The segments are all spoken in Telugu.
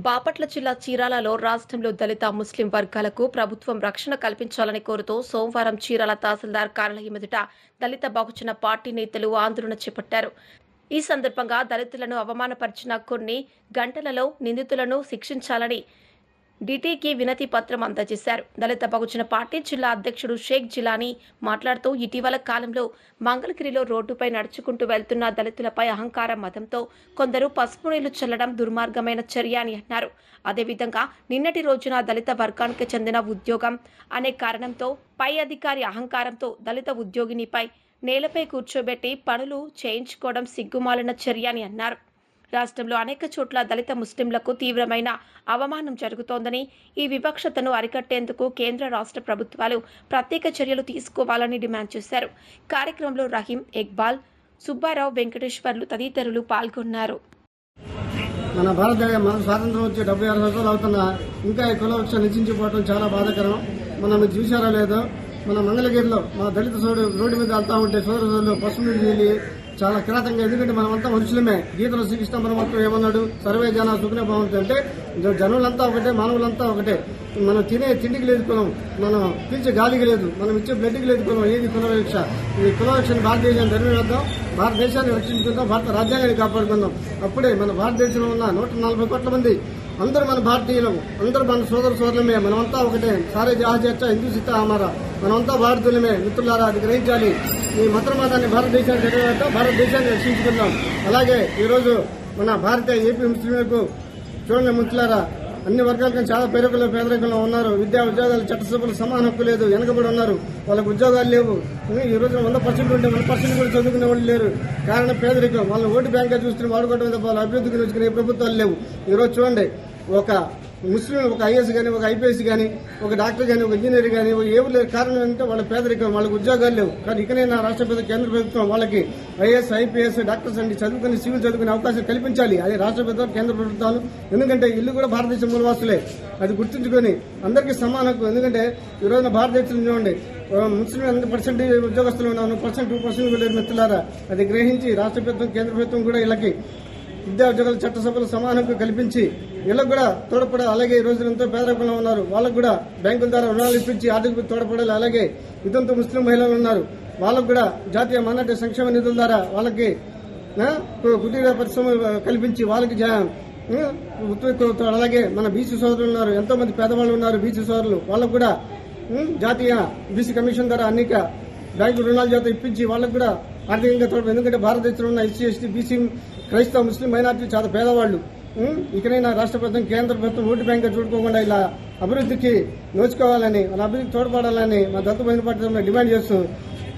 బాపట్ల జిల్లా చీరాలలో రాష్ట్రంలో దళిత ముస్లిం వర్గాలకు ప్రభుత్వం రక్షణ కల్పించాలని కోరుతూ సోమవారం చీరాల తహసీల్దార్ కార్యాలయం ఎదుట దళిత బహుజన పార్టీ నేతలు ఆందోళన చేపట్టారు. ఈ సందర్భంగా దళితులను అవమానపరిచిన కొన్ని గంటలలో నిందితులను శిక్షించాలని డిటికి వినతి పత్రం అందజేశారు. దళిత బహుజన పార్టీ జిల్లా అధ్యక్షుడు షేక్ జిలానీ మాట్లాడుతూ ఇటీవల కాలంలో మంగళగిరిలో రోడ్డుపై నడుచుకుంటూ వెళ్తున్న దళితులపై అహంకార మతంతో కొందరు పసుపు నీళ్లు చల్లడం దుర్మార్గమైన చర్య అని అన్నారు. అదేవిధంగా నిన్నటి రోజున దళిత వర్గానికి చెందిన ఉద్యోగం అనే కారణంతో పై అధికారి అహంకారంతో దళిత ఉద్యోగినిపై నేలపై కూర్చోబెట్టి పనులు చేయించుకోవడం సిగ్గుమాలిన చర్య అని అన్నారు. రాష్ట్రంలో అనేక చోట్ల దళిత ముస్లింలకు తీవ్రమైన అవమానం జరుగుతోందని, ఈ వివక్షతను అరికట్టేందుకు కేంద్ర రాష్ట్ర ప్రభుత్వాలు ప్రత్యేక చర్యలు తీసుకోవాలని డిమాండ్ చేశారు. కార్యక్రమంలో రహీం, ఇక్బాల్, సుబ్బారావు, వెంకటేశ్వర్లు తదితరులు పాల్గొన్నారు. మన భారతదేశం మన స్వాతంత్రం వచ్చి 76 సంవత్సరాలు అవుతున్నా ఇంకా ఈ కులవృక్ష నిశ్చించిపోవడం చాలా బాధాకరం. మనం చూశారో లేదో, మన మంగళగిరిలో మా దళిత సోదరుడు రోడ్డు మీద వెళ్తా ఉంటే సోదరులు పసుపు నీళ్ళు చాలా కిరాతంగా, ఎందుకంటే మనమంతా మనుషులమే. గీతలో శ్రీకృష్ణ పరమాత్మ ఏమన్నాడు, సర్వే జన సుఖనే బాగుంటుంది అంటే జనులంతా ఒకటే, మానవులంతా ఒకటే. మనం తినే తిండికి లేదు కులం, మనం పీల్చే గాలికి లేదు, మనం ఇచ్చే బ్లడ్కి లేదు కులం. ఏది కులవృక్ష? ఈ కులవృక్షను భారతదేశాన్ని ధర్మేద్దాం, భారతదేశాన్ని రక్షించుకుందాం, భారత రాజ్యాంగాన్ని కాపాడుకుందాం. అప్పుడే మన భారతదేశంలో ఉన్న 140 కోట్ల మంది అందరూ మన భారతీయులు, అందరూ మన సోదరులమే. మనమంతా ఒకటే. సారే జహాజ హిందూ సిద్ధ హమారా, మనమంతా భారతీయులమే. మిత్రులారా, అది గ్రహించాలి. ఈ మతమాదాన్ని భారతదేశాన్ని చదివేట భారతదేశాన్ని రక్షించుకుందాం. అలాగే ఈరోజు మన భారతీయ ఏపీ ముస్లింలకు చూడండి మిత్రులారా, అన్ని వర్గాలకు చాలా పేదరికంలో ఉన్నారు. విద్యా ఉద్యోగాలు చట్టసభలు సమాన హక్కు లేదు, వెనకబడి ఉన్నారు. వాళ్ళకు ఉద్యోగాలు లేవు. ఈ రోజు 100% ఉంటే 1% కూడా చదువుకునే వాళ్ళు లేరు. కారణం పేదరికం. వాళ్ళని ఓటు బ్యాంక్గా చూస్తున్న వాడుకోవడం తప్ప వాళ్ళ అభివృద్ధికి వచ్చుకునే ప్రభుత్వాలు లేవు. ఈరోజు చూడండి, ఒక ముస్లిం ఒక ఐఏఎస్ కానీ, ఒక ఐపీఎస్ కానీ, ఒక డాక్టర్ కానీ, ఒక ఇంజనీర్ కానీ ఏమి లేదు. కారణం ఏంటంటే వాళ్ళ పేదరికం, వాళ్ళకి ఉద్యోగాలు లేవు. కానీ ఇకనైనా రాష్ట్ర ప్రభుత్వం, కేంద్ర ప్రభుత్వం వాళ్ళకి ఐఏఎస్, ఐపీఎస్, డాక్టర్స్ అంటే చదువుకుని సివిల్ చదువుకునే అవకాశం కల్పించాలి. అది రాష్ట్ర ప్రభుత్వం, కేంద్ర ప్రభుత్వాలు. ఎందుకంటే ఇల్లు కూడా భారతదేశం మూలవాసులే. అది గుర్తుంచుకొని అందరికీ సమాన హక్కు. ఎందుకంటే ఈ రోజున భారతదేశంలో చూడండి, ముస్లిం 100% ఉద్యోగస్తులు ఉన్నారు, 1% 2% కూడా మిత్రులారా. అది గ్రహించి రాష్ట్ర ప్రభుత్వం, కేంద్ర ప్రభుత్వం కూడా వీళ్ళకి విద్యా ఉద్యోగాల చట్టసభలు సమానంగా కల్పించి వీళ్ళకు కూడా తోడ్పడాలి. అలాగే ఈ రోజున ఎంతో పేదరికంలో ఉన్నారు, వాళ్ళకు కూడా బ్యాంకుల ద్వారా రుణాలు ఇప్పించి ఆర్థిక తోడ్పడాలి. అలాగే ఇదంతా ముస్లిం మహిళలు ఉన్నారు, వాళ్ళకు కూడా జాతీయ మైనార్టీ సంక్షేమ నిధుల ద్వారా వాళ్ళకి కుటీర పరిశ్రమలు కల్పించి వాళ్ళకి అలాగే మన బీసీ సోదరులు ఉన్నారు, ఎంతో మంది పేదవాళ్ళు ఉన్నారు బీసీ సోదరులు. వాళ్ళకు కూడా జాతీయ బీసీ కమిషన్ ద్వారా అనేక బ్యాంకు రుణాల చేత ఇప్పించి వాళ్ళకు కూడా ఆర్థికంగా తోడు. ఎందుకంటే భారతదేశంలో ఉన్న ఎస్సీ, ఎస్టీ, బీసీ, క్రైస్తవ, ముస్లిం మైనార్టీ చాలా పేదవాళ్ళు. ఇకనైనా రాష్ట్ర ప్రభుత్వం, కేంద్ర ప్రభుత్వం ఓటు బ్యాంక్గా చూడుకోకుండా ఇలా అభివృద్ధికి నోచుకోవాలని, మన అభివృద్ధికి తోడ్పడాలని మా దళిత బహుజన పార్టీ డిమాండ్ చేస్తూ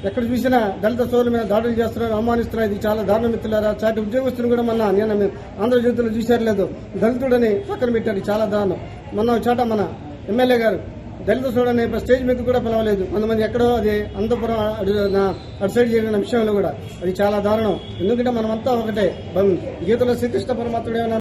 ఎక్కడ చూసినా దళిత సోదరుల మీద దాడులు చేస్తున్నారు, అవమానిస్తున్నారు. ఇది చాలా దారుణ మిత్రులారా. చాటి ఉద్యోగస్తులు కూడా నేను ఆంధ్రజ్యోతిలో చూశారు లేదు, దళితుడని పక్కన పెట్టారు. చాలా దారుణం. చోట మన ఎమ్మెల్యే గారు దళిత సోదరుని స్టేజ్ మీద కూడా పిలవలేదు. కొంతమంది ఎక్కడో అది అంతపురం అటు సైడ్ జరిగిన విషయంలో కూడా అది చాలా దారుణం. ఎందుకంటే మనమంతా ఒకటే. గీతలో శ్రీకృష్ణ పరమాత్ముడు